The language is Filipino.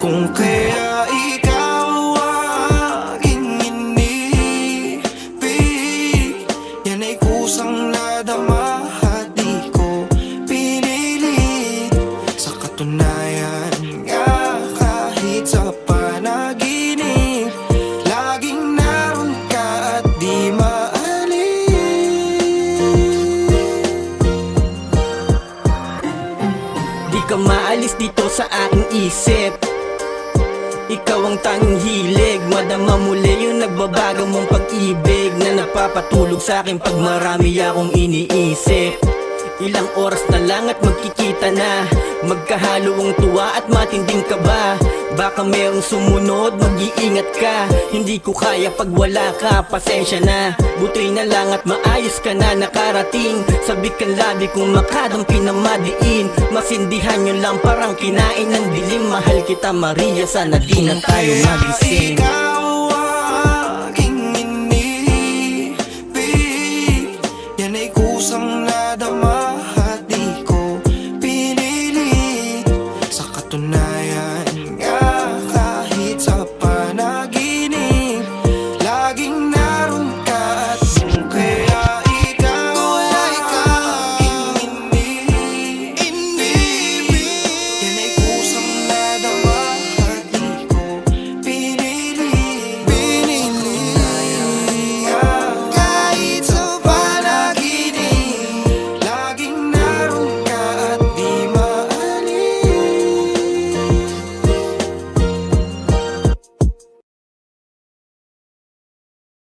Kung kaya ikaw aking inibig, yan ay kusang nadama at di ko pinilit. Sa katunayan nga kahit sa panaginip, laging naroon ka at di Di ka maalis dito sa aking isip. Ikaw ang tanging hilig. Madama muli yung nagbabago mong pag-ibig na napapatulog sa akin pag marami akong iniisip. Ilang oras na lang at magkikita na, magkahalo ang tuwa at matinding kaba. Baka merong sumunod, mag-iingat ka. Hindi ko kaya pag wala ka, pasensya na. Buti na lang at maayos ka na nakarating. Sabik ang labi kung makadampi na madiin. Masindihan yun lang parang kinain ng dilim. Mahal kita Maria, sana di na tayo magising.